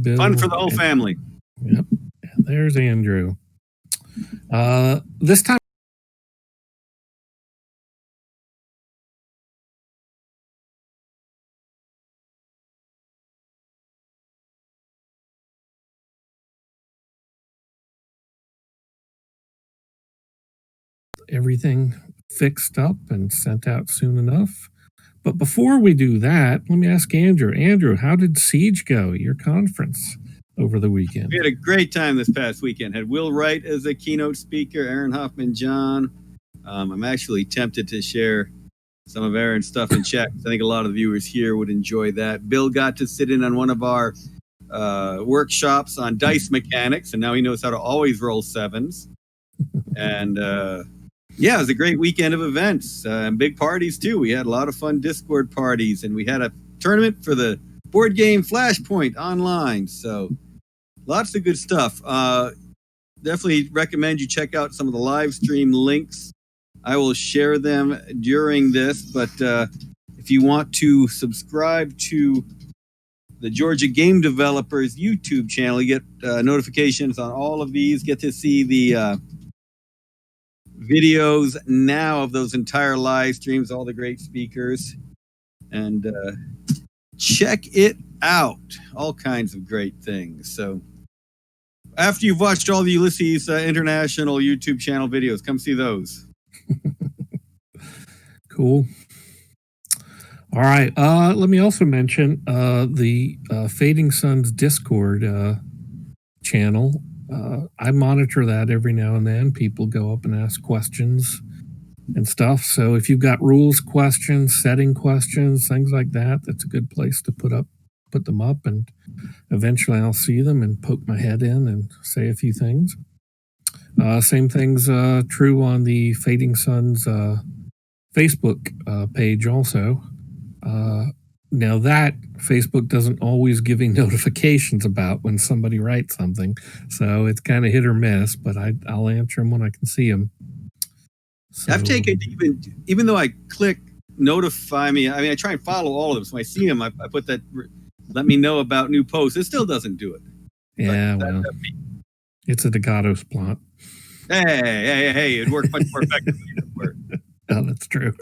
Bill. Fun for the whole family. Yep. And there's Andrew. This time, everything fixed up and sent out soon enough. But before we do that, let me ask Andrew. Andrew, how did Siege go, your conference over the weekend? We had a great time this past weekend. Had Will Wright as a keynote speaker, Aaron Hoffman, John. I'm actually tempted to share some of Aaron's stuff in chat. I think a lot of the viewers here would enjoy that. Bill got to sit in on one of our workshops on dice mechanics, and now he knows how to always roll sevens. And yeah, it was a great weekend of events and big parties too. We had a lot of fun Discord parties, and we had a tournament for the board game Flashpoint online. So lots of good stuff. Definitely recommend you check out some of the live stream links. I will share them during this, but if you want to subscribe to the Georgia Game Developers YouTube channel, you get notifications on all of these. Get to see the videos now of those entire live streams, all the great speakers, and check it out. All kinds of great things. So after you've watched all the Ulysses International YouTube channel videos, come see those. Cool. All right. Let me also mention the Fading Suns Discord channel. I monitor that every now and then. People go up and ask questions and stuff. So if you've got rules questions, setting questions, things like that, that's a good place to put them up. And eventually I'll see them and poke my head in and say a few things. Same thing's true on the Fading Suns Facebook page also. Now that Facebook doesn't always give me notifications about when somebody writes something, so it's kind of hit or miss, but I'll answer them when I can see them. So, I've taken, even though I click notify me, I mean, I try and follow all of them, so when I see them, I put that, let me know about new posts. It still doesn't do it. Yeah, well, it's a Dagatos plot. Hey, it worked much more effectively than it worked. Oh, that's true.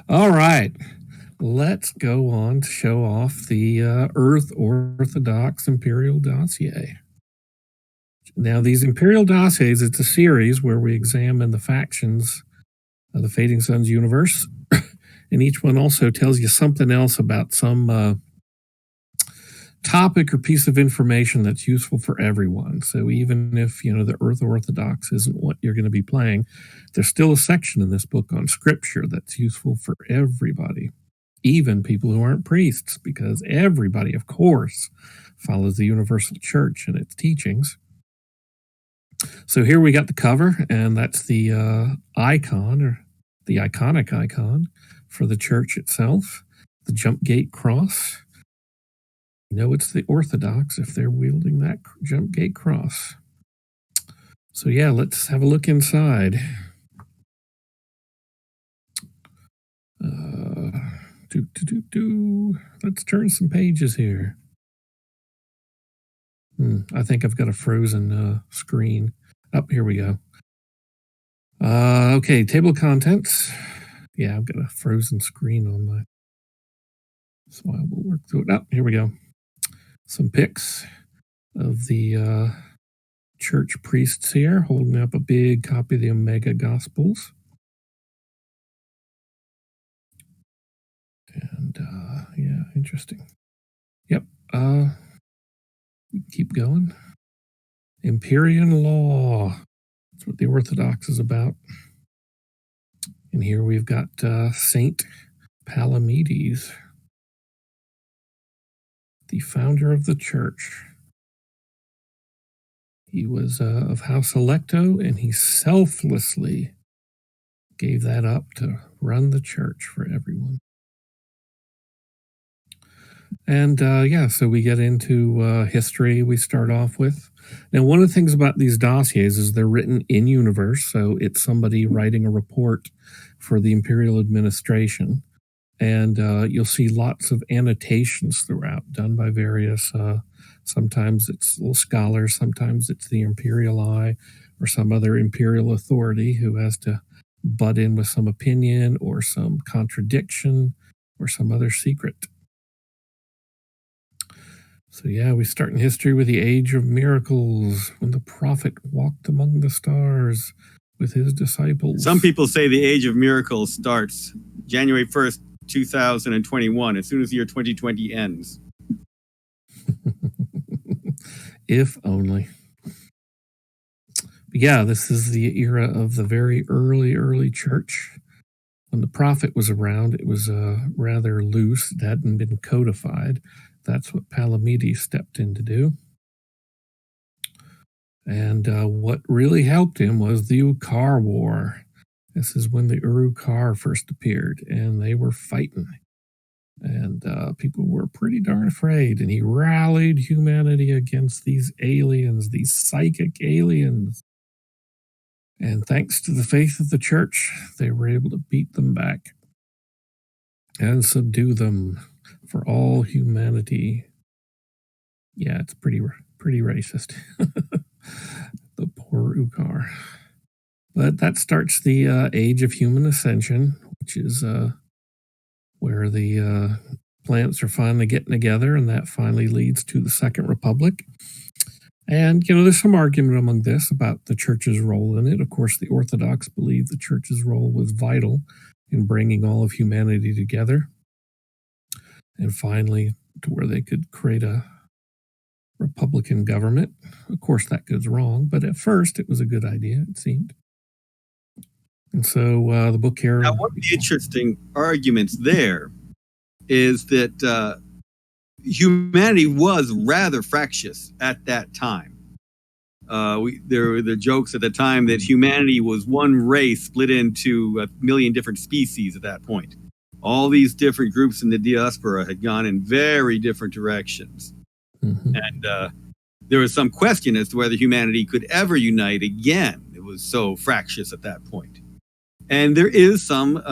All right. Let's go on to show off the Urth Orthodox Imperial Dossier. Now, these Imperial Dossiers, it's a series where we examine the factions of the Fading Suns universe, and each one also tells you something else about some topic or piece of information that's useful for everyone. So even if, the Urth Orthodox isn't what you're going to be playing, there's still a section in this book on scripture that's useful for everybody. Even people who aren't priests, because everybody, of course, follows the Universal Church and its teachings. So here we got the cover, and that's the icon, or the iconic icon for the church itself, the jump gate cross. It's the Orthodox if they're wielding that jump gate cross. So yeah, let's have a look inside. Let's turn some pages here. I think I've got a frozen screen. Here we go. Okay, table of contents. Yeah, I've got a frozen screen on my... So I will work through it. Here we go. Some pics of the church priests here, holding up a big copy of the Omega Gospels. And yeah, interesting. Yep. Keep going. Imperial law. That's what the Orthodox is about. And here we've got Saint Palamedes, the founder of the church. He was of House Electo, and he selflessly gave that up to run the church for everyone. And yeah, so we get into history we start off with. Now, one of the things about these dossiers is they're written in universe, so it's somebody writing a report for the Imperial administration. And you'll see lots of annotations throughout, done by various Sometimes it's little scholars, sometimes it's the imperial eye or some other imperial authority who has to butt in with some opinion or some contradiction or some other secret. So yeah, we start in history with the Age of Miracles, when the prophet walked among the stars with his disciples. Some people say the Age of Miracles starts January 1st, 2021, as soon as the year 2020 ends. If only. But yeah, this is the era of the very early church. When the prophet was around, it was rather loose. It hadn't been codified. That's what Palamedes stepped in to do. And what really helped him was the Ukar War. This is when the Uruk-hai first appeared, and they were fighting. And people were pretty darn afraid. And he rallied humanity against these aliens, these psychic aliens. And thanks to the faith of the church, they were able to beat them back and subdue them for all humanity. Yeah, it's pretty racist. The poor Ukar. But that starts the age of human ascension, which is where the planets are finally getting together, and that finally leads to the Second Republic. And, there's some argument among this about the church's role in it. Of course, the Orthodox believe the church's role was vital in bringing all of humanity together. And finally, to where they could create a republican government. Of course, that goes wrong, but at first it was a good idea, it seemed. And so the book here... Now, one of the interesting arguments there is that humanity was rather fractious at that time. There were the jokes at the time that humanity was one race split into a million different species at that point. All these different groups in the diaspora had gone in very different directions. Mm-hmm. And there was some question as to whether humanity could ever unite again. It was so fractious at that point. And there is some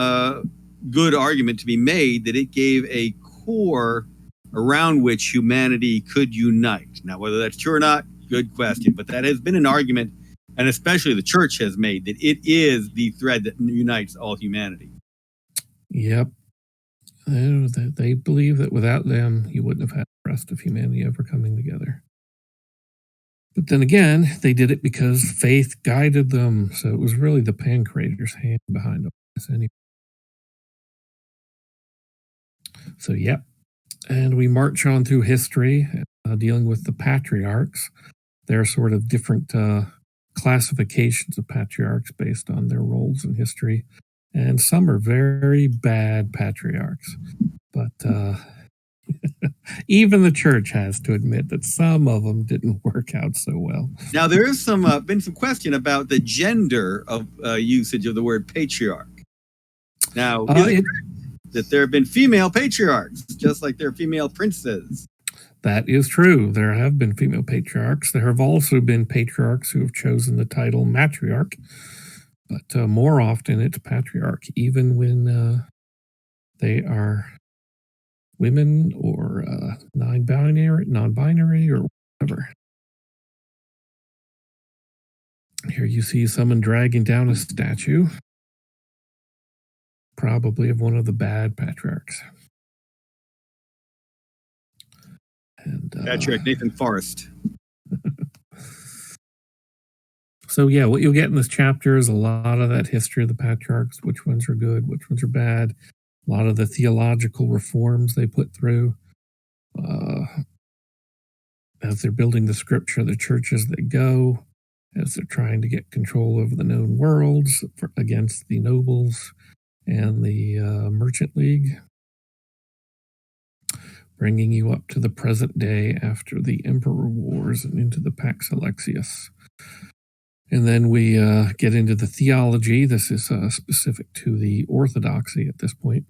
good argument to be made that it gave a core around which humanity could unite. Now, whether that's true or not, good question. But that has been an argument, and especially the church has made, that it is the thread that unites all humanity. Yep. They believe that without them, you wouldn't have had the rest of humanity ever coming together. But then again, they did it because faith guided them. So it was really the Pancreator's hand behind all this anyway. So, yep. And we march on through history, dealing with the patriarchs. There are sort of different classifications of patriarchs based on their roles in history. And some are very bad patriarchs. But even the church has to admit that some of them didn't work out so well. Now, there is been some question about the gender of usage of the word patriarch. Now, that there have been female patriarchs, just like there are female princes. That is true. There have been female patriarchs. There have also been patriarchs who have chosen the title matriarch. But more often it's patriarch, even when they are women or non-binary or whatever. Here you see someone dragging down a statue, probably of one of the bad patriarchs. And Patriarch Nathan Forrest. So yeah, what you'll get in this chapter is a lot of that history of the patriarchs, which ones are good, which ones are bad, a lot of the theological reforms they put through. As they're building the scripture of the church as they go, as they're trying to get control over the known worlds against the nobles and the Merchant League, bringing you up to the present day after the Emperor Wars and into the Pax Alexius. And then we get into the theology. This is specific to the Orthodoxy at this point.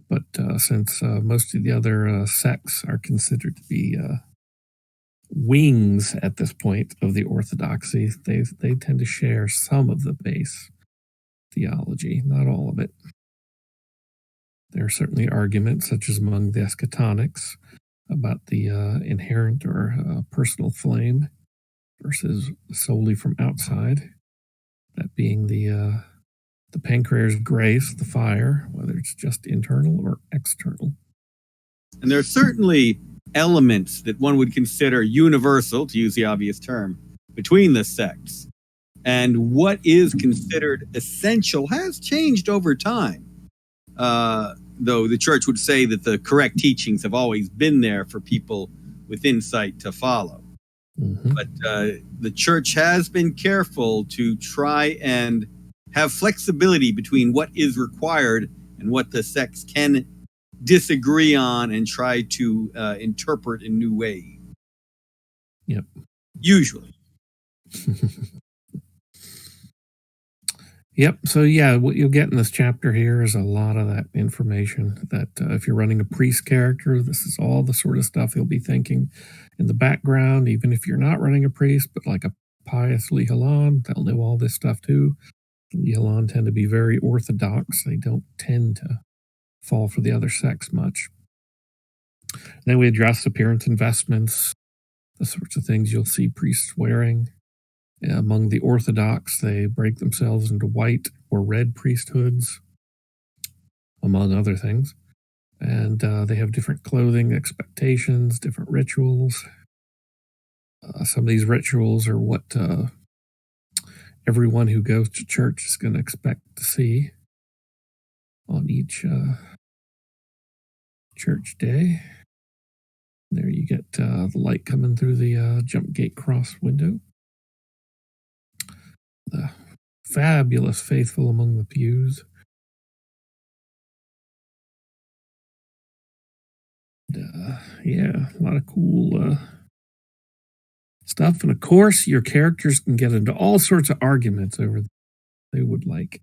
But since most of the other sects are considered to be wings at this point of the Orthodoxy, they tend to share some of the base theology, not all of it. There are certainly arguments, such as among the eschatonics, about the inherent or personal flame versus solely from outside. That being the pancreas grace, the fire, whether it's just internal or external. And there are certainly elements that one would consider universal, to use the obvious term, between the sects. And what is considered essential has changed over time. Though the church would say that the correct teachings have always been there for people with insight to follow. Mm-hmm. But the church has been careful to try and have flexibility between what is required and what the sects can disagree on and try to interpret in new ways. Yep. Usually. Yep. So yeah, what you'll get in this chapter here is a lot of that information that if you're running a priest character, this is all the sort of stuff you'll be thinking in the background, even if you're not running a priest, but like a pious Lihalan, they'll know all this stuff too. Lihalan tend to be very orthodox. They don't tend to fall for the other sects much. Then we address appearance investments, the sorts of things you'll see priests wearing. Among the Orthodox, they break themselves into white or red priesthoods, among other things. And they have different clothing expectations, different rituals. Some of these rituals are what everyone who goes to church is going to expect to see on each church day. There you get the light coming through the jump gate cross window. The fabulous faithful among the pews. And, yeah, a lot of cool stuff. And of course, your characters can get into all sorts of arguments over what they would like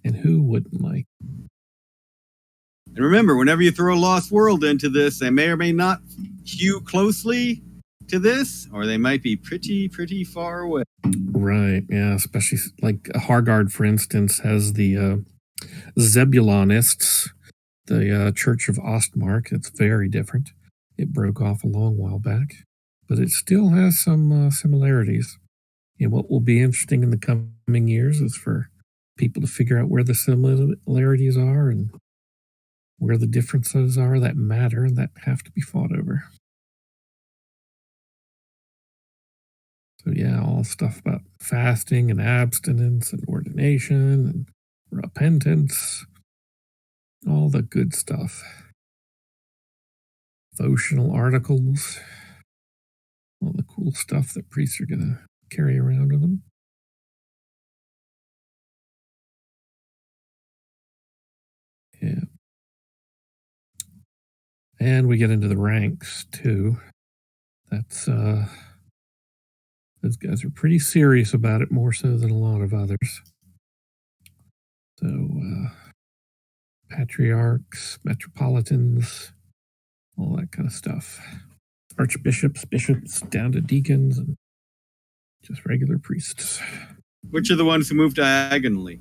and who wouldn't like. And remember, whenever you throw a Lost World into this, they may or may not hew closely to this, or they might be pretty far away. Right, yeah, especially like Hargard, for instance, has the Zebulonists, the Church of Ostmark. It's very different. It broke off a long while back, but it still has some similarities. And what will be interesting in the coming years is for people to figure out where the similarities are and where the differences are that matter and that have to be fought over. So yeah, all stuff about fasting and abstinence and ordination and repentance, all the good stuff. Devotional articles, all the cool stuff that priests are going to carry around with them. Yeah. And we get into the ranks too. That's those guys are pretty serious about it, more so than a lot of others. So patriarchs, metropolitans, all that kind of stuff. Archbishops, bishops, down to deacons, and just regular priests. Which are the ones who move diagonally?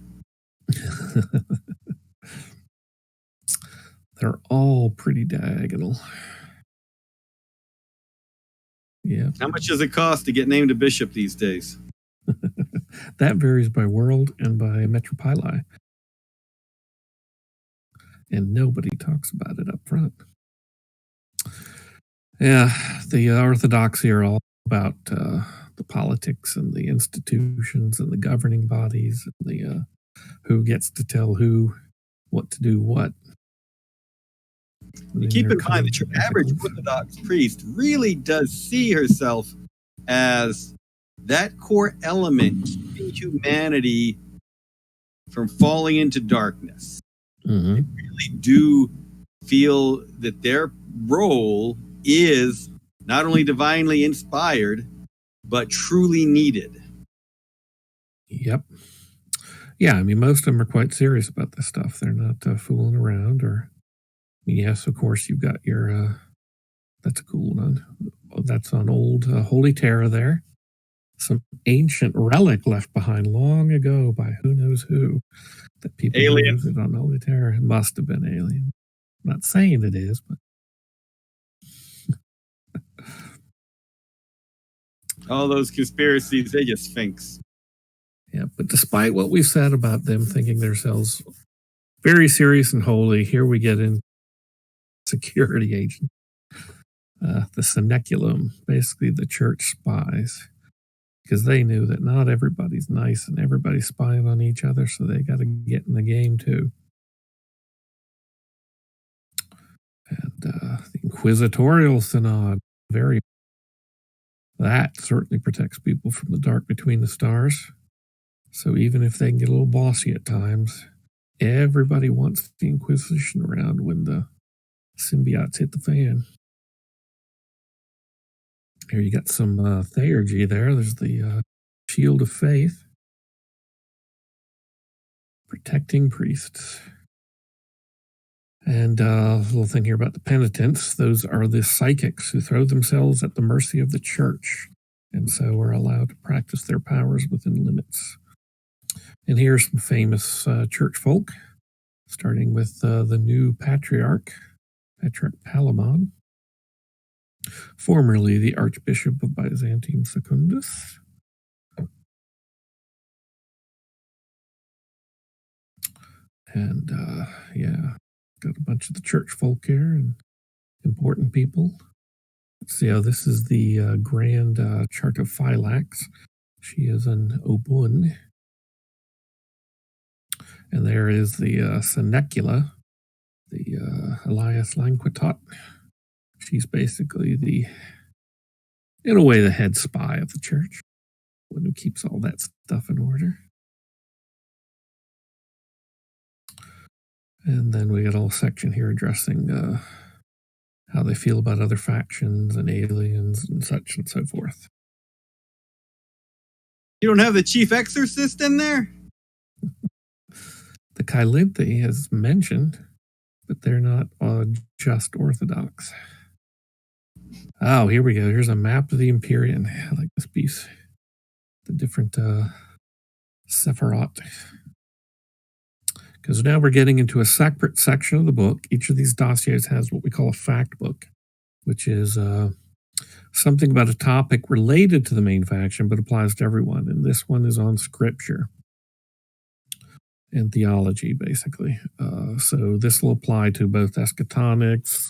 They're all pretty diagonal. Yeah. How much does it cost to get named a bishop these days? That varies by world and by metropoli. And nobody talks about it up front. Yeah, the Orthodoxy are all about the politics and the institutions and the governing bodies and the who gets to tell who what to do what. You keep in mind that your average Orthodox priest really does see herself as that core element keeping humanity from falling into darkness. Mm-hmm. They really do feel that their role is not only divinely inspired, but truly needed. Yep. Yeah, I mean, most of them are quite serious about this stuff. They're not fooling around or... Yes, of course, you've got your, that's a cool one. That's on old Holy Terra there. Some ancient relic left behind long ago by who knows who. That people use it on Holy Terra. It must have been alien. I'm not saying it is, but All those conspiracies, they just finks. Yeah, but despite what we've said about them thinking themselves very serious and holy, here we get in security agent. The Seneculum, basically the church spies, because they knew that not everybody's nice and everybody's spying on each other, so they got to get in the game too. And the Inquisitorial Synod, that certainly protects people from the dark between the stars. So even if they can get a little bossy at times, everybody wants the Inquisition around when the symbiotes hit the fan. Here you got some theurgy there. There's the Shield of Faith, protecting priests. And a little thing here about the penitents. Those are the psychics who throw themselves at the mercy of the church, and so are allowed to practice their powers within limits. And here's some famous church folk, starting with the new Patriarch Palamon, formerly the Archbishop of Byzantium Secundus. And got a bunch of the church folk here and important people. Let's see how this is the Grand Chart of Phylax. She is an Obun. And there is the Senecula, the Elias Lanquitot. She's basically in a way, the head spy of the church, one who keeps all that stuff in order. And then we got a whole section here addressing how they feel about other factions and aliens and such and so forth. You don't have the chief exorcist in there? The Kylinthe is mentioned, but they're not just Orthodox. Oh, here we go. Here's a map of the Empyrean. I like this piece. The different Sephiroth. Because now we're getting into a separate section of the book. Each of these dossiers has what we call a fact book, which is something about a topic related to the main faction, but applies to everyone. And this one is on scripture and theology, basically. So this will apply to both eschatonics,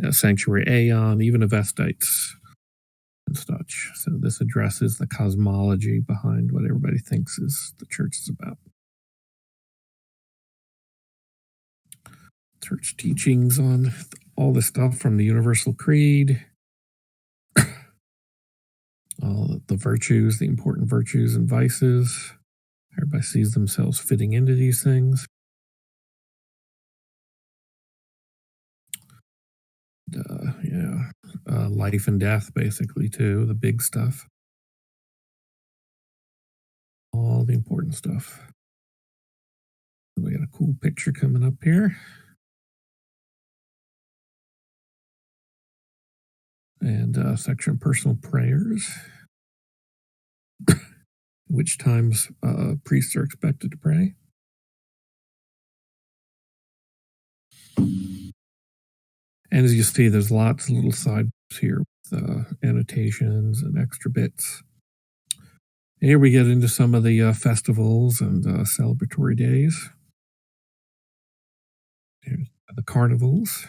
sanctuary aeon, even avestites and such. So this addresses the cosmology behind what everybody thinks is the church is about. Church teachings on all the stuff from the Universal Creed, all the virtues, the important virtues and vices. Everybody sees themselves fitting into these things. Life and death, basically, too, the big stuff. All the important stuff. We got a cool picture coming up here. And section of personal prayers. Which times priests are expected to pray. And as you see, there's lots of little side here with annotations and extra bits. And here we get into some of the festivals and celebratory days. Here's the Carnivals.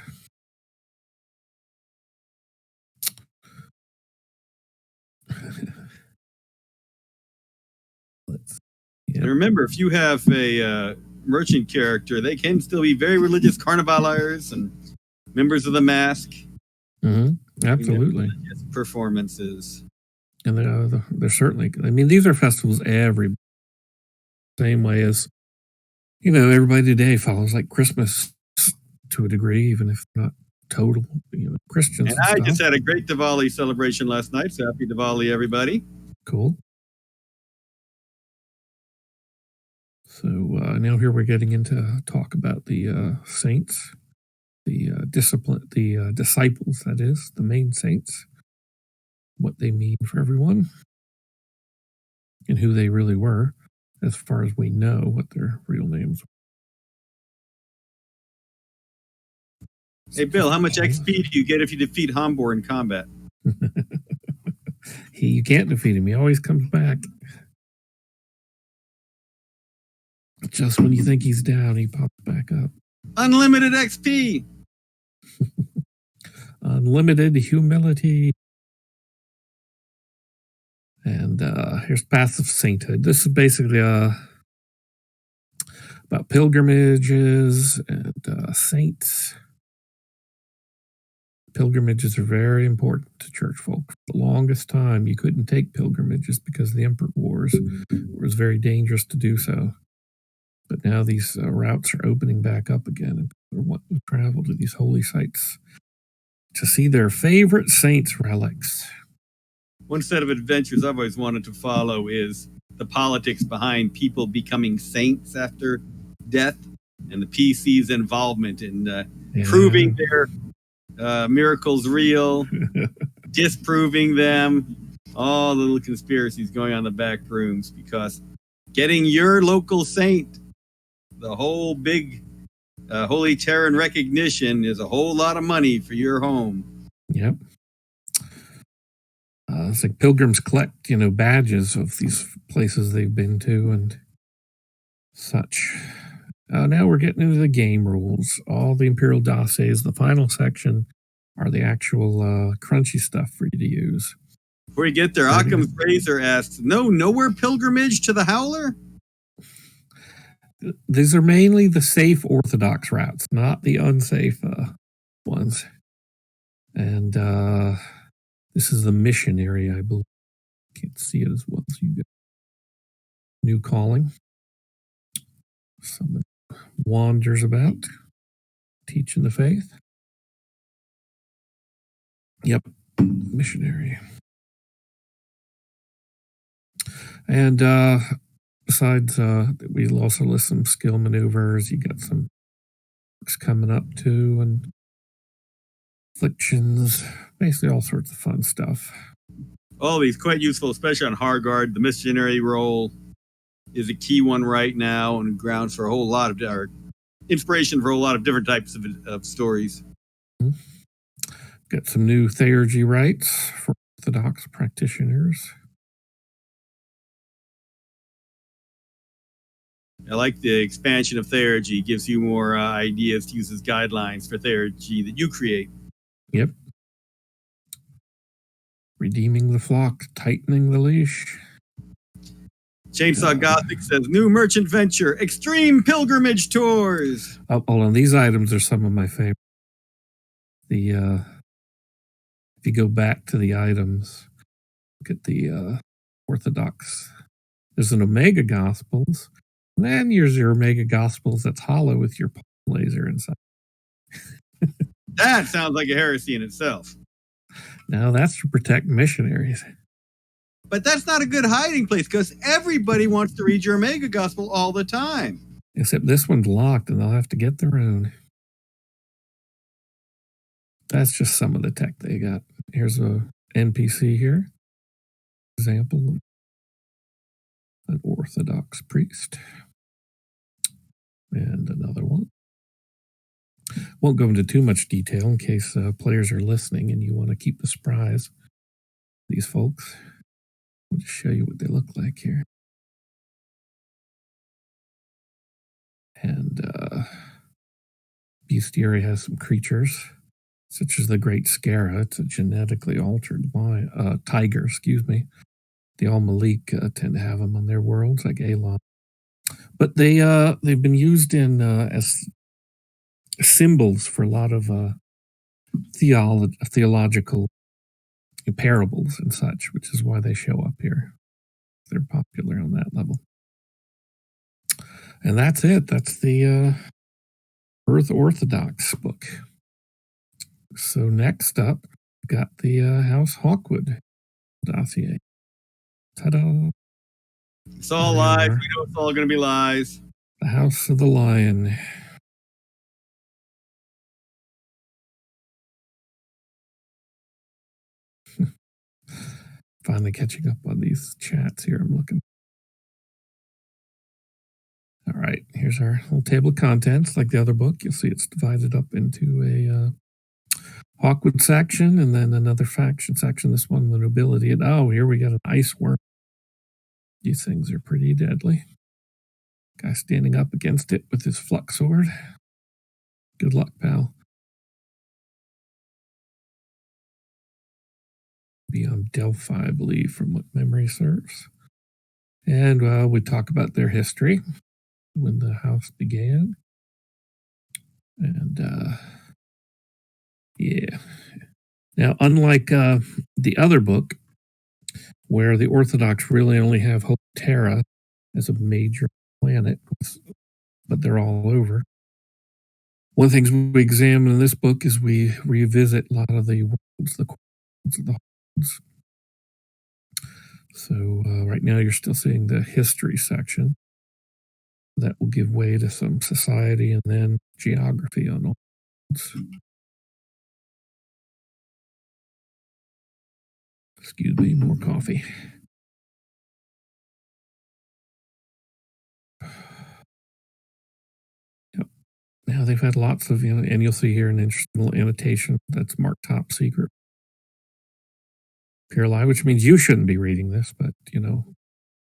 And remember, if you have a merchant character, they can still be very religious carnivaliers and members of the mask. Mm-hmm. Absolutely. Performances. And they're certainly, I mean, these are festivals every same way as, everybody today follows like Christmas to a degree, even if not total Christians. And I just had a great Diwali celebration last night, so happy Diwali, everybody. Cool. So now here we're getting into talk about the saints, the disciples, that is, the main saints, what they mean for everyone, and who they really were, as far as we know what their real names were. Hey, Bill, how much XP do you get if you defeat Hombor in combat? You can't defeat him. He always comes back. Just when you think he's down, he pops back up. Unlimited XP. Unlimited humility. And here's Path of Sainthood. This is basically about pilgrimages and saints. Pilgrimages are very important to church folk. For the longest time, you couldn't take pilgrimages because of the Emperor Wars. It was very dangerous to do so. But now these routes are opening back up again, and people want to travel to these holy sites to see their favorite saints' relics. One set of adventures I've always wanted to follow is the politics behind people becoming saints after death, and the PC's involvement in proving their miracles real, disproving them, all the little conspiracies going on in the back rooms, because getting your local saint, the whole big Holy Terran recognition, is a whole lot of money for your home. Yep. It's like pilgrims collect, badges of these places they've been to and such. Now we're getting into the game rules. All the Imperial Dossiers, the final section, are the actual crunchy stuff for you to use. Before you get there, Occam's Razor asks, nowhere pilgrimage to the Howler? These are mainly the safe Orthodox routes, not the unsafe ones. And this is the missionary, I believe. Can't see it as well as you get. New calling. Someone wanders about, teaching the faith. Yep, missionary. And besides, we'll also list some skill maneuvers. You got some books coming up too, and afflictions, basically all sorts of fun stuff. All these quite useful, especially on Hargard. The missionary role is a key one right now, and grounds for a whole lot of inspiration for a lot of different types of stories. Mm-hmm. Got some new theurgy rites for Orthodox practitioners. I like the expansion of theurgy. It gives you more ideas to use as guidelines for theurgy that you create. Yep. Redeeming the flock, tightening the leash. Chainsaw Gothic says, new merchant venture, extreme pilgrimage tours. Oh, hold on. These items are some of my favorite. If you go back to the items, look at the Orthodox. There's an Omega Gospels. And then here's your Omega Gospels that's hollow with your laser inside. That sounds like a heresy in itself. Now that's to protect missionaries. But that's not a good hiding place, because everybody wants to read your Omega Gospel all the time. Except this one's locked and they'll have to get their own. That's just some of the tech they got. Here's a NPC here. Example, an Orthodox priest. And another one. Won't go into too much detail in case players are listening and you want to keep the surprise. These folks. I'll just show you what they look like here. And bestiary has some creatures, such as the Great Scara. It's a genetically altered tiger, The Al-Malik tend to have them on their worlds, like Elon. But they've been used in as symbols for a lot of theological parables and such, which is why they show up here. They're popular on that level. And that's it. That's the Urth Orthodox book. So next up, we've got the House Hawkwood dossier. Ta-da! It's all lies. We know it's all going to be lies. The House of the Lion. Finally catching up on these chats here. I'm looking. All right, here's our little table of contents. Like the other book, you'll see it's divided up into a Hawkwood section, and then another faction section. This one, the nobility. And oh, here we got an ice worm. These things are pretty deadly. Guy standing up against it with his flux sword. Good luck, pal. Be on Delphi, I believe, from what memory serves. And we talk about their history, when the house began. And yeah. Now, unlike the other book, where the Orthodox really only have Terra as a major planet, but they're all over. One of the things we examine in this book is we revisit a lot of the worlds, the worlds of the worlds. So right now you're still seeing the history section. That will give way to some society and then geography on all worlds. Excuse me, more coffee. Yep. Now they've had lots of, and you'll see here an interesting little annotation that's marked top secret. Imperial, which means you shouldn't be reading this, but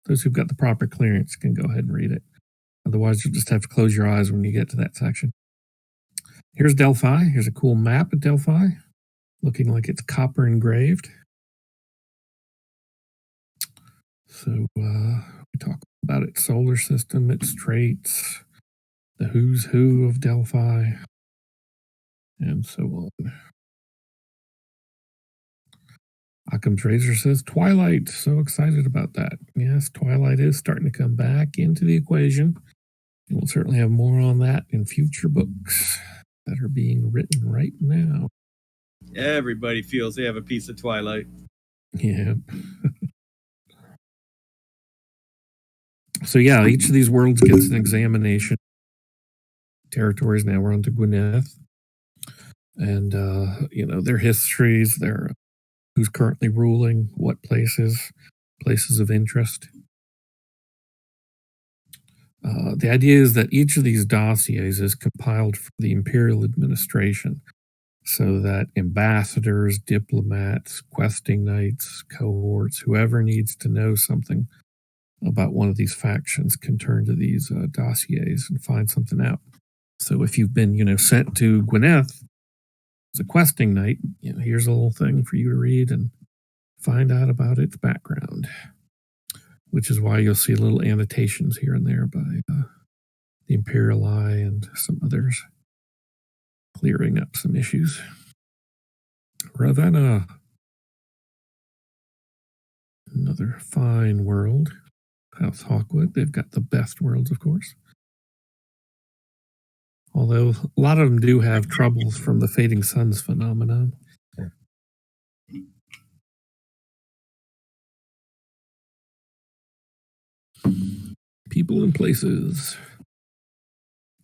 those who've got the proper clearance can go ahead and read it. Otherwise, you'll just have to close your eyes when you get to that section. Here's Delphi. Here's a cool map of Delphi, looking like it's copper engraved. So we talk about its solar system, its traits, the who's who of Delphi, and so on. Occam's Razor says, Twilight. So excited about that. Yes, Twilight is starting to come back into the equation. And we'll certainly have more on that in future books that are being written right now. Everybody feels they have a piece of Twilight. Yeah. So yeah, each of these worlds gets an examination. Territories. Now we're on to Gwyneth. And, their histories, their who's currently ruling, what places of interest. The idea is that each of these dossiers is compiled for the imperial administration so that ambassadors, diplomats, questing knights, cohorts, whoever needs to know something about one of these factions can turn to these dossiers and find something out. So if you've been, sent to Gwyneth as a questing knight, here's a little thing for you to read and find out about its background, which is why you'll see little annotations here and there by the Imperial Eye and some others, clearing up some issues. Ravenna, another fine world. House Hawkwood, they've got the best worlds, of course. Although a lot of them do have troubles from the fading suns phenomenon. People and places.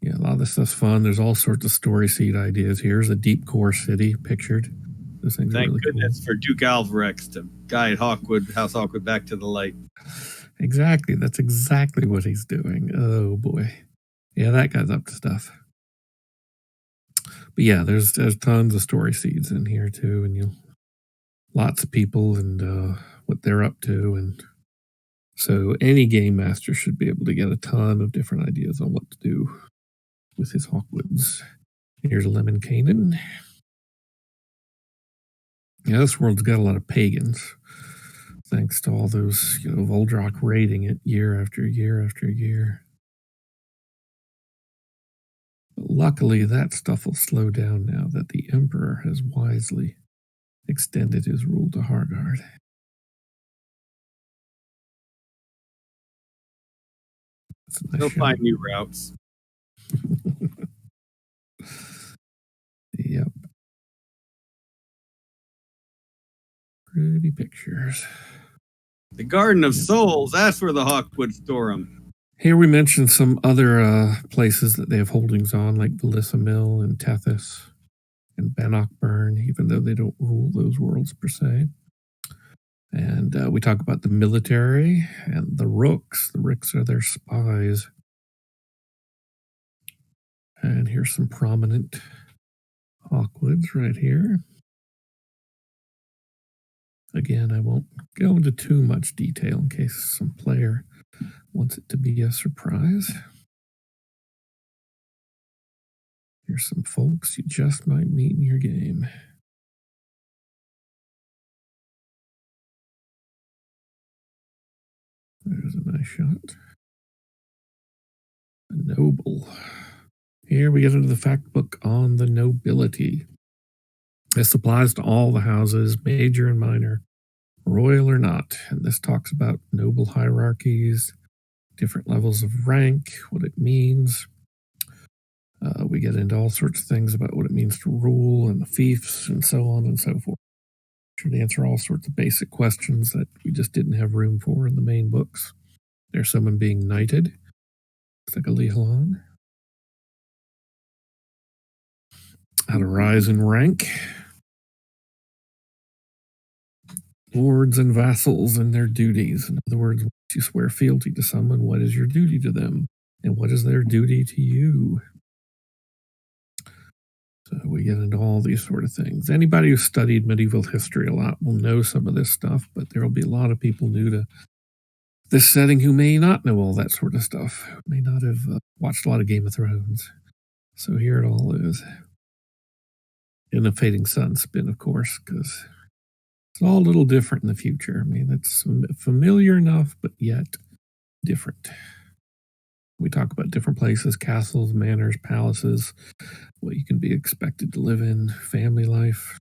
Yeah, a lot of this stuff's fun. There's all sorts of story seed ideas. Here's a deep core city pictured. This thing's Thank really goodness cool. for Duke Alvarex to guide Hawkwood, House Hawkwood back to the light. Exactly. That's exactly what he's doing. Oh, boy. Yeah, that guy's up to stuff. But yeah, there's tons of story seeds in here, too. And lots of people and what they're up to. And so any game master should be able to get a ton of different ideas on what to do with his Hawkwoods. Here's Lemon Canaan. Yeah, this world's got a lot of pagans, thanks to all those, Voldrak raiding it year after year after year. But luckily, that stuff will slow down now that the Emperor has wisely extended his rule to Hargard. They'll find new routes. Yep. Pretty pictures. The Garden of Souls, that's where the Hawkwood store them. Here we mentioned some other places that they have holdings on, like Velissa Mill and Tethys and Bannockburn, even though they don't rule those worlds per se. And we talk about the military and the Rooks. The Rooks are their spies. And here's some prominent Hawkwoods right here. Again, I won't go into too much detail in case some player wants it to be a surprise. Here's some folks you just might meet in your game. There's a nice shot. A noble. Here we get into the fact book on the nobility. This applies to all the houses, major and minor, royal or not. And this talks about noble hierarchies, different levels of rank, what it means. We get into all sorts of things about what it means to rule and the fiefs and so on and so forth. Should answer all sorts of basic questions that we just didn't have room for in the main books. There's someone being knighted. Looks like a Lehalon. How to rise in rank. Lords and vassals and their duties. In other words, once you swear fealty to someone, what is your duty to them? And what is their duty to you? So we get into all these sort of things. Anybody who's studied medieval history a lot will know some of this stuff, but there will be a lot of people new to this setting who may not know all that sort of stuff, who may not have watched a lot of Game of Thrones. So here it all is. In a Fading Sun spin, of course, because it's all a little different in the future. I mean, it's familiar enough, but yet different. We talk about different places, castles, manors, palaces, what you can be expected to live in, family life.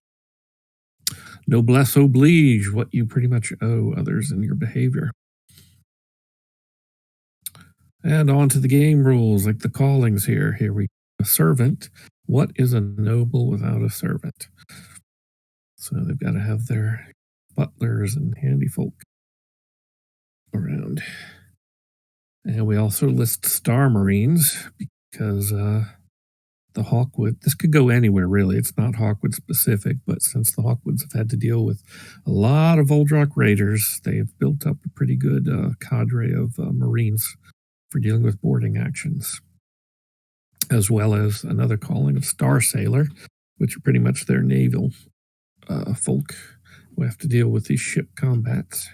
Noblesse oblige, what you pretty much owe others in your behavior. And on to the game rules, like the callings here. Here we a servant. What is a noble without a servant? So they've got to have their butlers and handy folk around. And we also list Star Marines because the Hawkwood, this could go anywhere really. It's not Hawkwood specific, but since the Hawkwoods have had to deal with a lot of Voldrak raiders, they have built up a pretty good cadre of Marines for dealing with boarding actions, as well as another calling of Star Sailor, which are pretty much their naval folk who have to deal with these ship combats.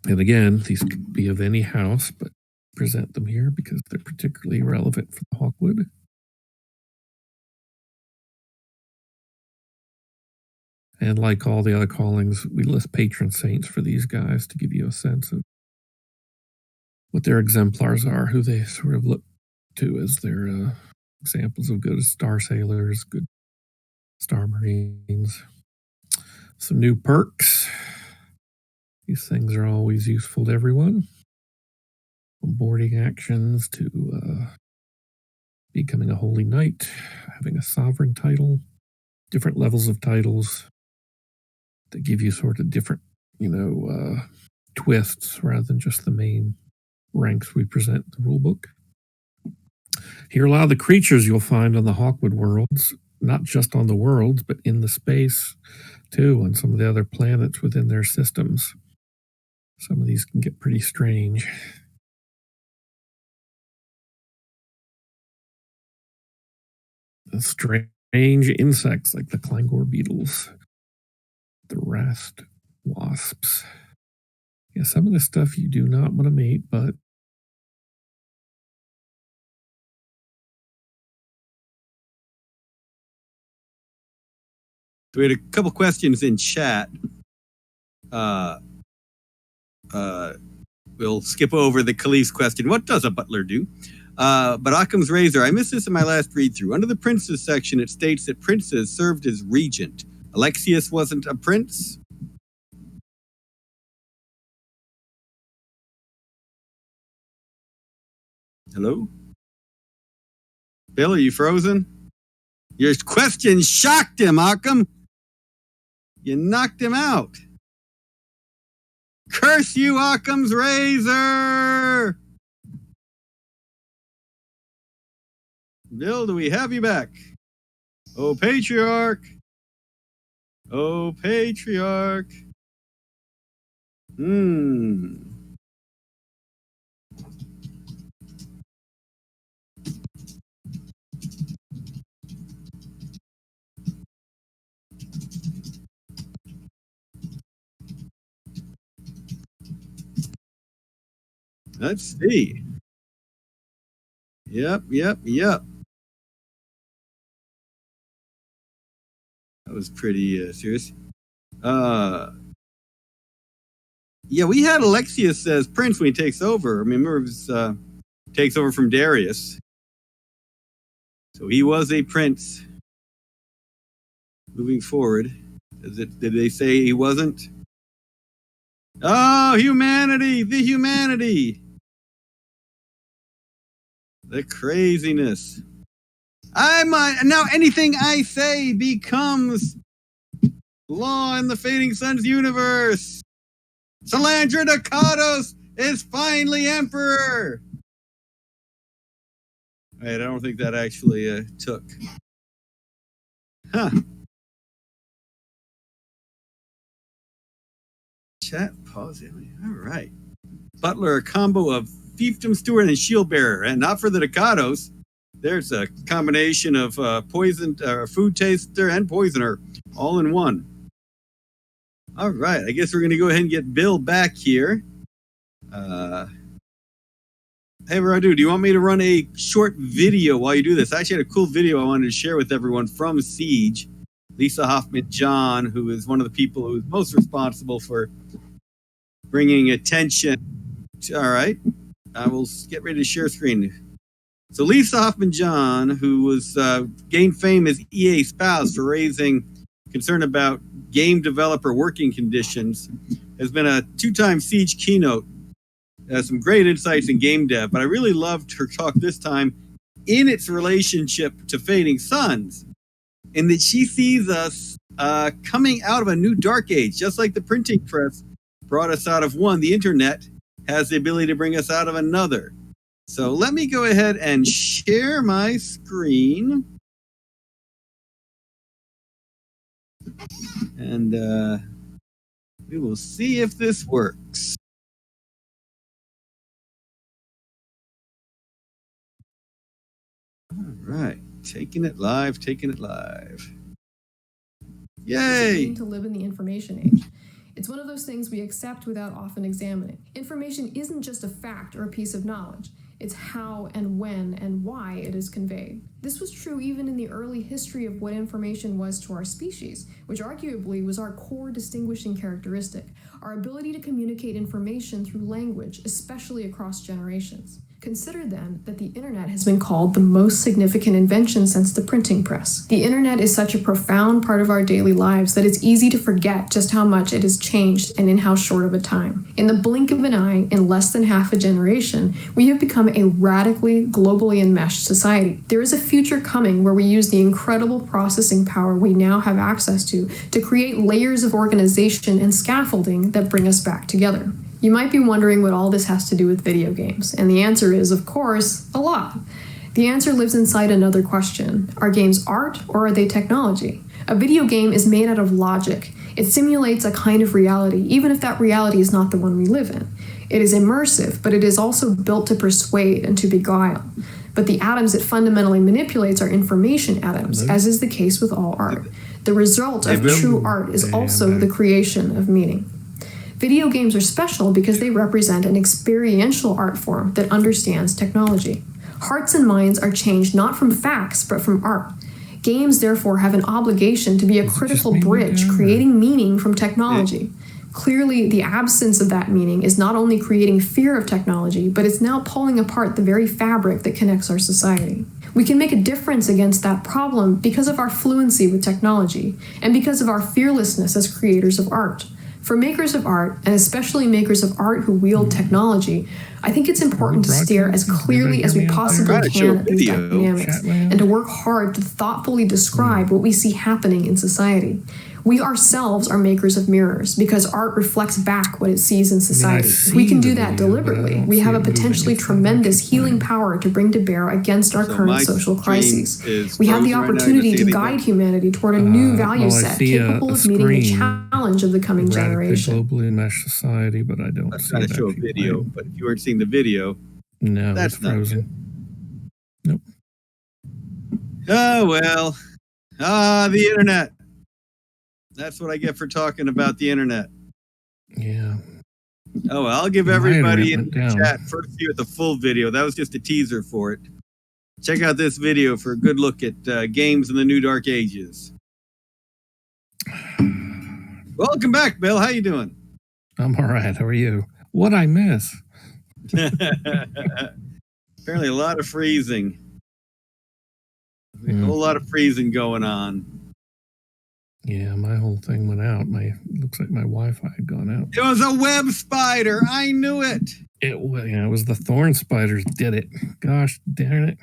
And again, these could be of any house, but present them here because they're particularly relevant for the Hawkwood. And like all the other callings, we list patron saints for these guys to give you a sense of what their exemplars are, who they sort of look to as their examples of good Star Sailors, good Star Marines. Some new perks. These things are always useful to everyone. From boarding actions to becoming a holy knight, having a sovereign title, different levels of titles that give you sort of different, twists rather than just the main ranks we present in the rulebook. Here are a lot of the creatures you'll find on the Hawkwood worlds, not just on the worlds, but in the space too, and some of the other planets within their systems. Some of these can get pretty strange. The strange insects like the clangor beetles, the rast wasps. Yeah, some of this stuff you do not want to meet, but we had a couple questions in chat. We'll skip over the Khalif's question. What does a butler do? But Occam's Razor, I missed this in my last read through. Under the princes section, it states that princes served as regent. Alexius wasn't a prince? Hello? Bill, are you frozen? Your question shocked him, Occam. You knocked him out. Curse you, Occam's Razor! Bill, do we have you back? Oh, patriarch. Oh, patriarch. Let's see. Yep. That was pretty serious. Yeah, we had Alexius as prince when he takes over. I mean, remember, takes over from Darius. So he was a prince. Moving forward, did they say he wasn't? Oh, humanity! The humanity! The craziness. Now anything I say becomes law in the Fading Suns universe. Salandra Ducatos is finally emperor. Wait, I don't think that actually took. Huh. Chat pause. All right. Butler, a combo of fiefdom steward and shield bearer, and not for the Ducatos. There's a combination of poison, food taster, and poisoner, all in one. All right, I guess we're going to go ahead and get Bill back here. Hey, Radu, do you want me to run a short video while you do this? I actually had a cool video I wanted to share with everyone from Siege. Lisa Hoffman-John, who is one of the people who is most responsible for bringing attention to, all right, I will get ready to share screen. So Lisa Hoffman-John, who was gained fame as EA spouse for raising concern about game developer working conditions, has been a 2-time Siege keynote. Has some great insights in game dev, but I really loved her talk this time in its relationship to Fading Suns, in that she sees us coming out of a new dark age, just like the printing press brought us out of one. The internet has the ability to bring us out of another. So let me go ahead and share my screen. And we will see if this works. All right, taking it live. Yay! To live in the information age. It's one of those things we accept without often examining. Information isn't just a fact or a piece of knowledge. It's how and when and why it is conveyed. This was true even in the early history of what information was to our species, which arguably was our core distinguishing characteristic, our ability to communicate information through language, especially across generations. Consider then that the internet has been called the most significant invention since the printing press. The internet is such a profound part of our daily lives that it's easy to forget just how much it has changed and in how short of a time. In the blink of an eye, in less than half a generation, we have become a radically, globally enmeshed society. There is a future coming where we use the incredible processing power we now have access to create layers of organization and scaffolding that bring us back together. You might be wondering what all this has to do with video games, and the answer is, of course, a lot. The answer lives inside another question. Are games art, or are they technology? A video game is made out of logic. It simulates a kind of reality, even if that reality is not the one we live in. It is immersive, but it is also built to persuade and to beguile. But the atoms it fundamentally manipulates are information atoms, as is the case with all art. The result of true art is also the creation of meaning. Video games are special because they represent an experiential art form that understands technology. Hearts and minds are changed not from facts, but from art. Games, therefore, have an obligation to be a critical bridge, creating meaning from technology. Clearly, the absence of that meaning is not only creating fear of technology, but it's now pulling apart the very fabric that connects our society. We can make a difference against that problem because of our fluency with technology, and because of our fearlessness as creators of art. For makers of art, and especially makers of art who wield technology, I think it's important to stare as clearly as we possibly can at these dynamics, and to work hard to thoughtfully describe what we see happening in society. We ourselves are makers of mirrors, because art reflects back what it sees in society. If we can do that deliberately, we have a potentially tremendous healing power to bring to bear against our current social crises. We have the opportunity to guide humanity toward a new value set capable of meeting the challenge of the coming generation. Globally enmeshed society, but I don't see trying to show a video, but if you weren't seeing the video, no, that's it's frozen. Nope. Oh, well. The internet. That's what I get for talking about the internet. Yeah. Oh, I'll give My everybody internet in went the down. chat first view at the full video. That was just a teaser for it. Check out this video for a good look at games in the New Dark Ages. Welcome back, Bill. How you doing? I'm all right. How are you? What'd I miss? Apparently a lot of freezing. A whole lot of freezing going on. Yeah, my whole thing went out. Looks like my Wi-Fi had gone out. It was a web spider. I knew it. It was the thorn spiders did it. Gosh darn it.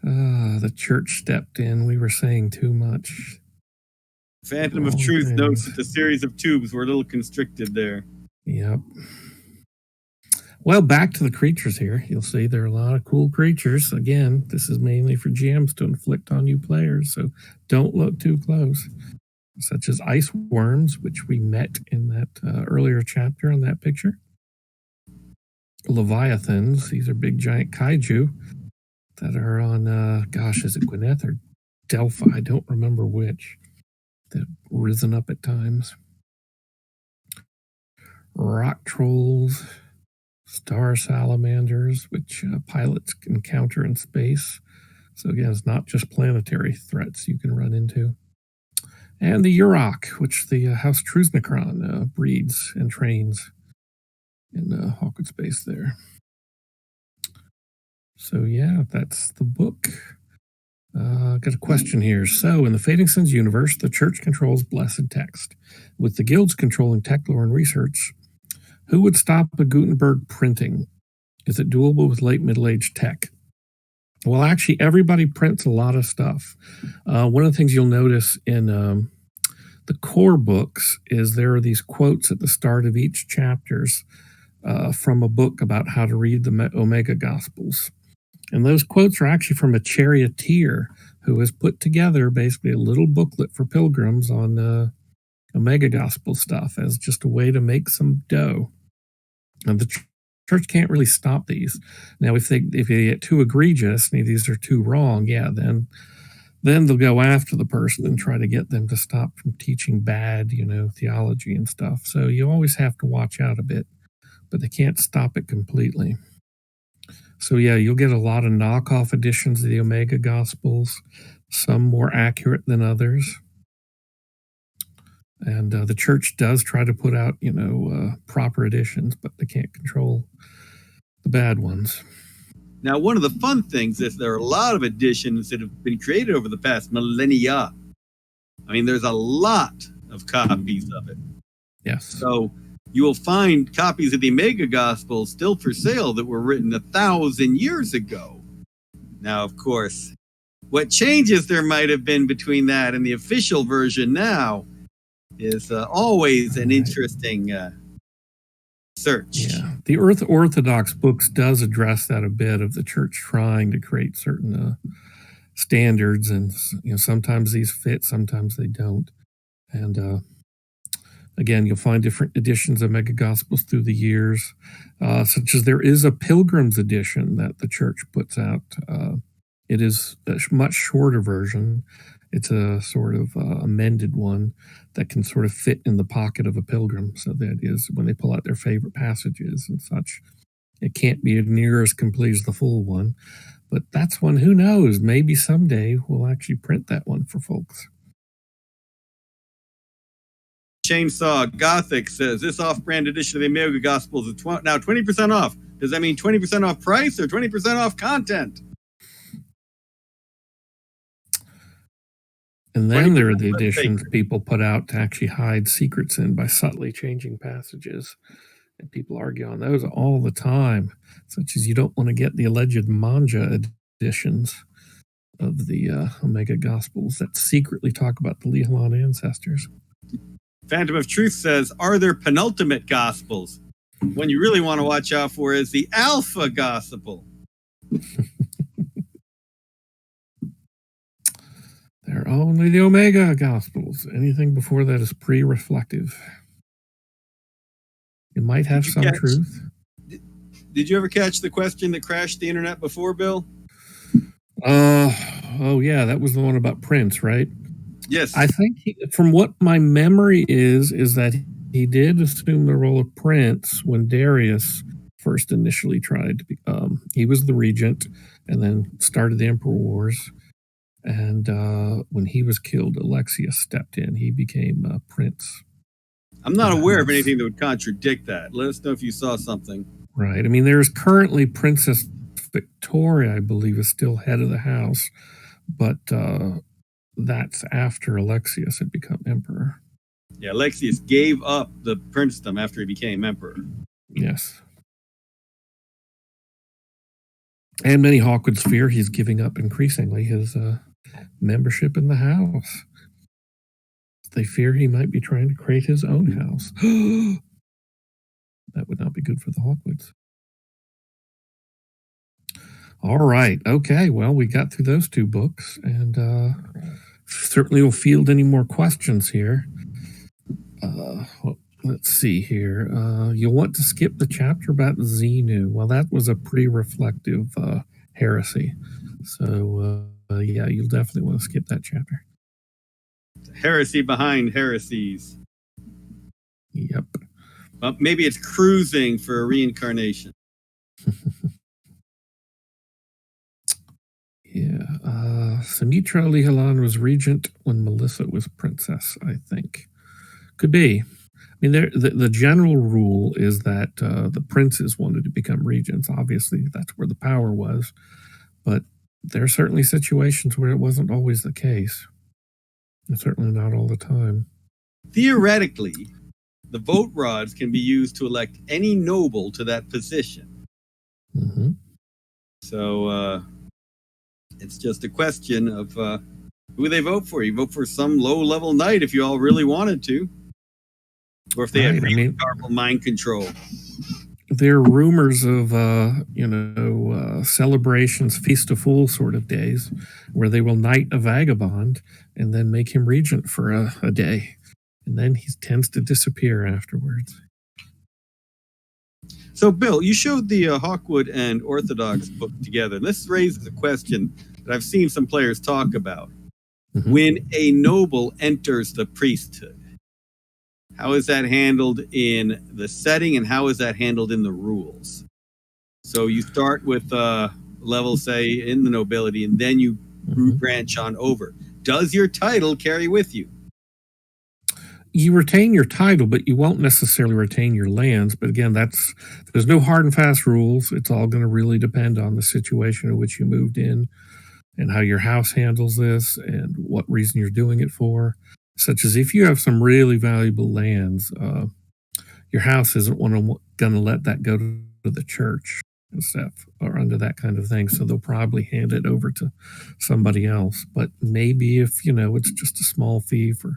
The church stepped in. We were saying too much. Phantom of Truth notes that the series of tubes were a little constricted there. Yep. Well, back to the creatures here. You'll see there are a lot of cool creatures. Again, this is mainly for GMs to inflict on you players, so don't look too close. Such as ice worms, which we met in that earlier chapter in that picture. Leviathans, these are big giant kaiju that are on, is it Gwyneth or Delphi? I don't remember which. They've risen up at times. Rock trolls, star salamanders, which pilots encounter in space. So again, it's not just planetary threats you can run into. And the Urok, which the House Truznicron breeds and trains in Hawkwood space there. So yeah, that's the book. Got a question here. So in the Fading Suns universe, the church controls blessed text. With the guilds controlling tech lore and research, who would stop a Gutenberg printing? Is it doable with late middle-age tech? Well, actually, everybody prints a lot of stuff. One of the things you'll notice in the core books is there are these quotes at the start of each chapters from a book about how to read the Omega Gospels. And those quotes are actually from a charioteer who has put together basically a little booklet for pilgrims on Omega Gospel stuff as just a way to make some dough. And the church can't really stop these. Now, if they get too egregious, and these are too wrong, then they'll go after the person and try to get them to stop from teaching bad, theology and stuff. So you always have to watch out a bit, but they can't stop it completely. So yeah, you'll get a lot of knockoff editions of the Omega Gospels, some more accurate than others. And the church does try to put out, proper editions, but they can't control the bad ones. Now, one of the fun things is there are a lot of editions that have been created over the past millennia. I mean, there's a lot of copies of it. Yes. So you will find copies of the Omega Gospel still for sale that were written 1,000 years ago. Now, of course, what changes there might have been between that and the official version now is always an interesting search. Yeah, the Orthodox books does address that a bit of the church trying to create certain standards, and sometimes these fit, sometimes they don't. And again, you'll find different editions of Mega Gospels through the years, such as there is a Pilgrim's edition that the church puts out. It is a much shorter version. It's a sort of amended one that can sort of fit in the pocket of a pilgrim. So the idea is when they pull out their favorite passages and such, it can't be near as complete as the full one. But that's one, who knows, maybe someday we'll actually print that one for folks. Chainsaw Gothic says, this off-brand edition of the Omega Gospels is now 20% off. Does that mean 20% off price or 20% off content? And then there are the editions people put out to actually hide secrets in by subtly changing passages. And people argue on those all the time, such as you don't want to get the alleged manja editions of the Omega Gospels that secretly talk about the Lehalon ancestors. Phantom of Truth says, are there penultimate Gospels? One you really want to watch out for is the Alpha Gospel. They're only the Omega Gospels. Anything before that is pre-reflective. It might have some truth. Did you ever catch the question that crashed the internet before, Bill? Oh yeah, that was the one about Prince, right? Yes. I think from what my memory is that he did assume the role of prince when Darius first initially tried to be, he was the regent and then started the Emperor Wars. And when he was killed, Alexius stepped in. He became prince. I'm not aware of anything that would contradict that. Let us know if you saw something. Right. I mean, there's currently Princess Victoria, I believe, is still head of the house, but that's after Alexius had become emperor. Yeah, Alexius gave up the princedom after he became emperor. Yes. And many Hawkwoods fear he's giving up increasingly his membership in the house. They fear he might be trying to create his own house. That would not be good for the Hawkwoods. All right. Okay. Well, we got through those two books, and certainly will field any more questions here. Let's see here. You'll want to skip the chapter about Xenu. Well, that was a pretty reflective heresy. So, yeah, you'll definitely want to skip that chapter. Heresy behind heresies. Yep. Well, maybe it's cruising for a reincarnation. Yeah. Sumitra Lihalan was regent when Melissa was princess, I think. Could be. I mean, the general rule is that the princes wanted to become regents. Obviously, that's where the power was. But there are certainly situations where it wasn't always the case. And certainly not all the time. Theoretically, the vote rods can be used to elect any noble to that position. Mm-hmm. So it's just a question of who they vote for. You vote for some low-level knight if you all really wanted to. Or if they have really powerful mind control. There are rumors of, celebrations, Feast of Fools sort of days, where they will knight a vagabond and then make him regent for a day. And then he tends to disappear afterwards. So, Bill, you showed the Hawkwood and Orthodox book together. And this raises a question that I've seen some players talk about. Mm-hmm. When a noble enters the priesthood, how is that handled in the setting, and how is that handled in the rules? So you start with level, say, in the nobility, and then you branch on over. Does your title carry with you? You retain your title, but you won't necessarily retain your lands. But again, there's no hard and fast rules. It's all going to really depend on the situation in which you moved in and how your house handles this and what reason you're doing it for. Such as if you have some really valuable lands, your house isn't going to let that go to the church and stuff or under that kind of thing. So they'll probably hand it over to somebody else. But maybe if, it's just a small fee for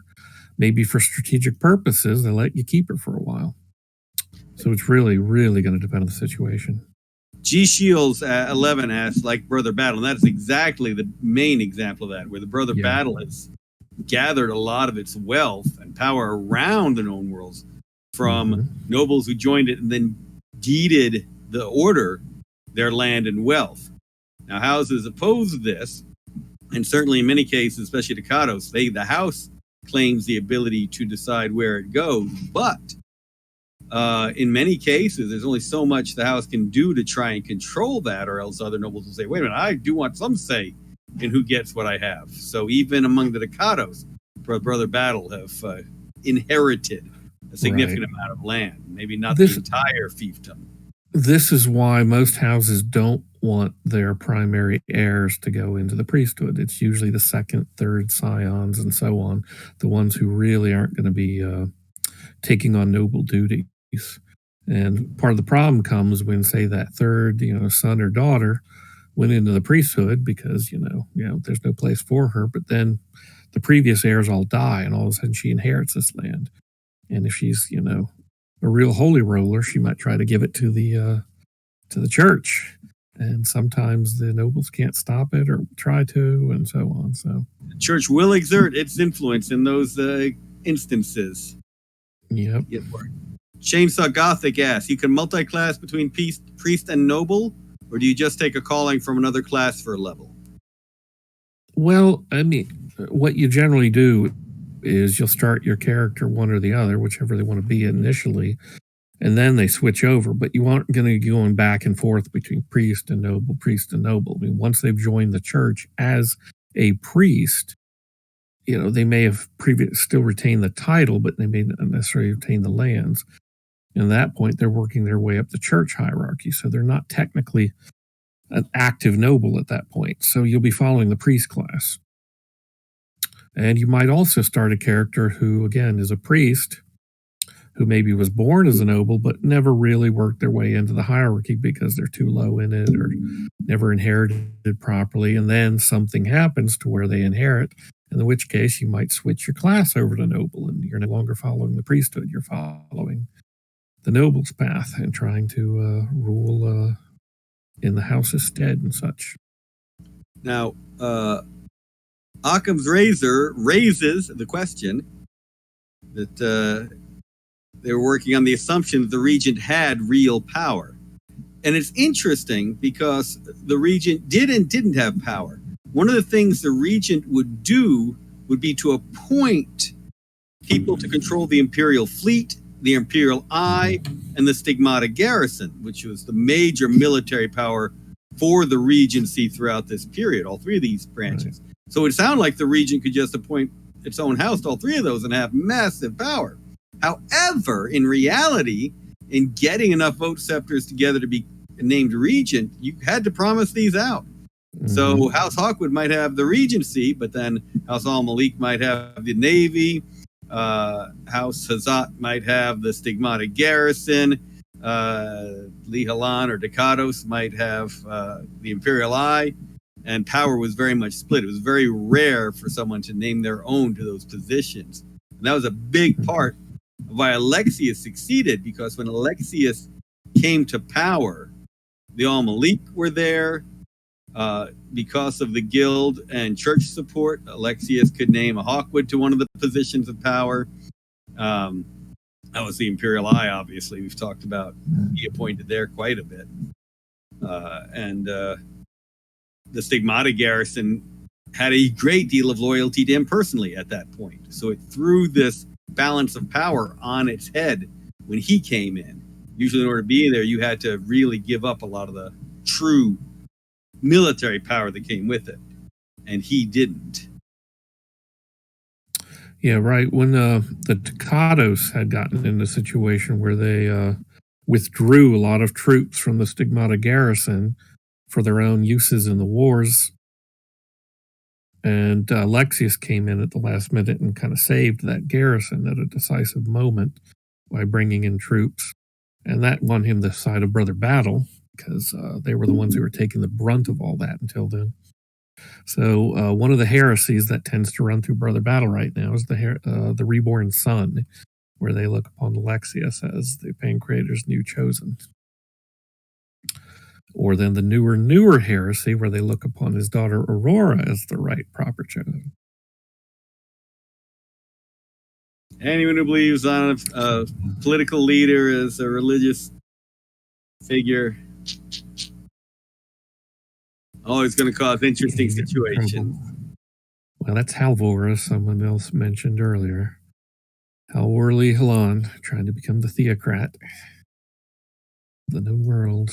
maybe for strategic purposes, they let you keep it for a while. So it's really, really going to depend on the situation. G Shields 11 asks, like Brother Battle, and that's exactly the main example of that, where the Brother Battle has gathered a lot of its wealth and power around the known worlds from nobles who joined it and then deeded the order their land and wealth. Now, houses oppose this, and certainly in many cases, especially Ducados, the house claims the ability to decide where it goes, but in many cases, there's only so much the house can do to try and control that, or else other nobles will say, wait a minute, I do want some say in who gets what I have. So even among the Ducados, Brother Battle have inherited a significant amount of land, maybe not the entire fiefdom. This is why most houses don't want their primary heirs to go into the priesthood. It's usually the second, third scions and so on, the ones who really aren't going to be taking on noble duties. And part of the problem comes when, say, that third, son or daughter went into the priesthood because, there's no place for her. But then the previous heirs all die, and all of a sudden she inherits this land. And if she's, a real holy roller, she might try to give it to the church. And sometimes the nobles can't stop it or try to, and so on. So the church will exert its influence in those instances. Yep. Chainsaw Gothic asks, you can multi-class between priest and noble, or do you just take a calling from another class for a level? Well, I mean, what you generally do is you'll start your character one or the other, whichever they want to be initially, and then they switch over. But you aren't going to be going back and forth between priest and noble, priest and noble. I mean, once they've joined the church as a priest, they may have still retained the title, but they may not necessarily retain the lands. And at that point, they're working their way up the church hierarchy, so they're not technically an active noble at that point. So you'll be following the priest class. And you might also start a character who, again, is a priest, who maybe was born as a noble, but never really worked their way into the hierarchy because they're too low in it or never inherited properly. And then something happens to where they inherit, in which case you might switch your class over to noble, and you're no longer following the priesthood. You're following the noble's path and trying to rule in the house's stead and such. Now, Occam's razor raises the question that they were working on the assumption that the regent had real power. And it's interesting because the regent did and didn't have power. One of the things the regent would do would be to appoint people to control the imperial fleet, the imperial eye, and the stigmata garrison, which was the major military power for the regency throughout this period, all three of these branches. Right. So it sounded like the regent could just appoint its own house to all three of those and have massive power. However, in reality, in getting enough vote scepters together to be named regent, you had to promise these out. Mm-hmm. So House Hawkwood might have the regency, but then House Al-Malik might have the navy. House Hazat might have the stigmata garrison. Lihalan or Ducados might have the imperial eye. And power was very much split. It was very rare for someone to name their own to those positions. And that was a big part of why Alexius succeeded, because when Alexius came to power, the Al-Malik were there. Because of the guild and church support, Alexius could name a Hawkwood to one of the positions of power. That was the imperial eye, obviously. We've talked about he appointed there quite a bit. And the stigmata garrison had a great deal of loyalty to him personally at that point. So it threw this balance of power on its head when he came in. Usually in order to be there, you had to really give up a lot of the true military power that came with it. And he didn't. Yeah, right. When the Ducados had gotten in a situation where they withdrew a lot of troops from the stigmata garrison for their own uses in the wars, and Alexius came in at the last minute and kind of saved that garrison at a decisive moment by bringing in troops. And that won him the side of Brother Battle, because they were the ones who were taking the brunt of all that until then. So one of the heresies that tends to run through Brother Battle right now is the Reborn Sun, where they look upon Alexius as the Pancreator's new chosen. Or then the newer heresy, where they look upon his daughter Aurora as the right proper chosen. Anyone who believes on a political leader as a religious figure, always going to cause interesting situations. Well, that's Halvor, as someone else mentioned earlier. Halvor Lihalan, trying to become the theocrat of the known world.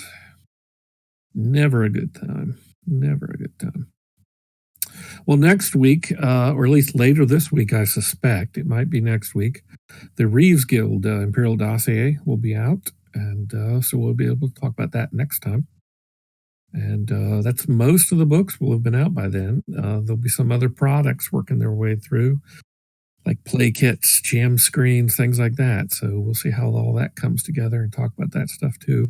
Never a good time. Never a good time. Well, next week, or at least later this week, I suspect, it might be next week, the Reeves Guild Imperial Dossier will be out, and so we'll be able to talk about that next time. And that's most of the books will have been out by then. There'll be some other products working their way through, like play kits, jam screens, things like that. So we'll see how all that comes together and talk about that stuff too.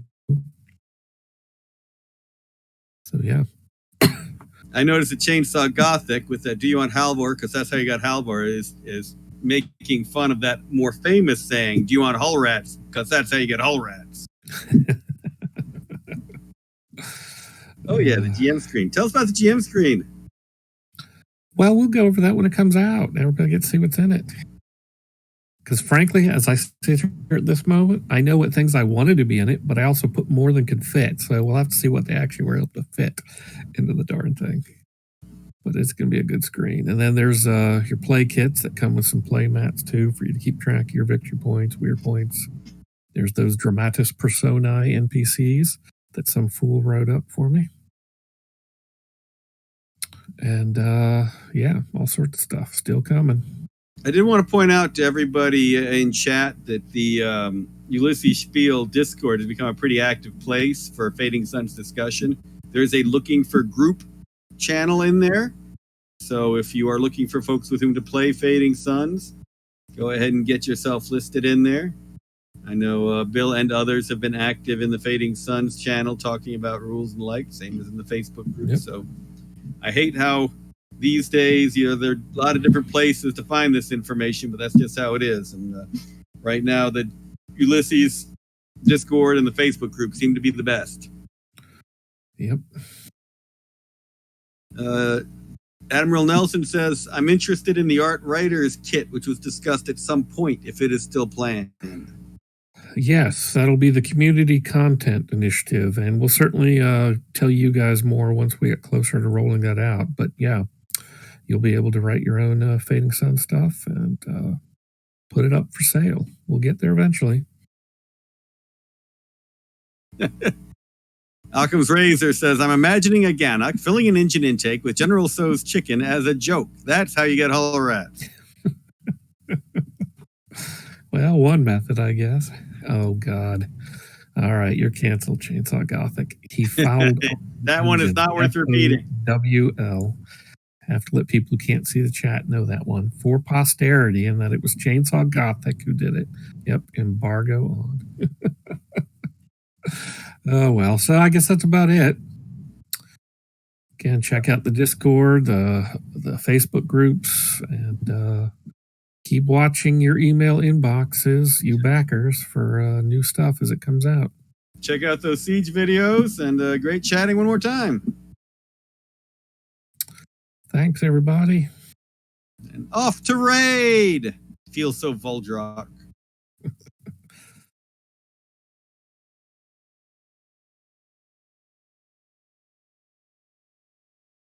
So, yeah. I noticed a Chainsaw Gothic with that "Do you want Halvor?" because that's how you got Halvor, is making fun of that more famous saying, "Do you want hull rats?" because that's how you get hull rats. Oh, yeah, the GM screen. Tell us about the GM screen. Well, we'll go over that when it comes out. Everybody gets to see what's in it. Because frankly, as I sit here at this moment, I know what things I wanted to be in it, but I also put more than could fit. So we'll have to see what they actually were able to fit into the darn thing. But it's going to be a good screen. And then there's your play kits that come with some play mats too for you to keep track of your victory points, weird points. There's those Dramatis Personae NPCs that some fool wrote up for me. And yeah, all sorts of stuff still coming. I did want to point out to everybody in chat that the Ulysses Spiel Discord has become a pretty active place for Fading Suns discussion. There's a looking for group channel in there. So if you are looking for folks with whom to play Fading Suns, go ahead and get yourself listed in there. I know Bill and others have been active in the Fading Suns channel talking about rules and the like, same as in the Facebook group. Yep. So I hate how these days, there are a lot of different places to find this information, but that's just how it is. And right now, the Ulysses Discord and the Facebook group seem to be the best. Yep. Admiral Nelson says, I'm interested in the Art Writers Kit, which was discussed at some point, if it is still planned. Yes, that'll be the Community Content Initiative, and we'll certainly tell you guys more once we get closer to rolling that out. But yeah, you'll be able to write your own Fading Sun stuff and put it up for sale. We'll get there eventually. Occam's Razor says, I'm imagining a Gannock filling an engine intake with General Tso's chicken as a joke. That's how you get Hull Rats. Well, one method, I guess. Oh, God. All right, you're canceled, Chainsaw Gothic. He fouled. That one is not worth repeating. WL. Have to let people who can't see the chat know that one for posterity, and that it was Chainsaw Gothic who did it. Yep, embargo on. Oh, well, so I guess that's about it. Again, check out the Discord, the Facebook groups, and keep watching your email inboxes, you backers, for new stuff as it comes out. Check out those Siege videos, and great chatting one more time. Thanks, everybody. And off to raid! Feels so Voldrock.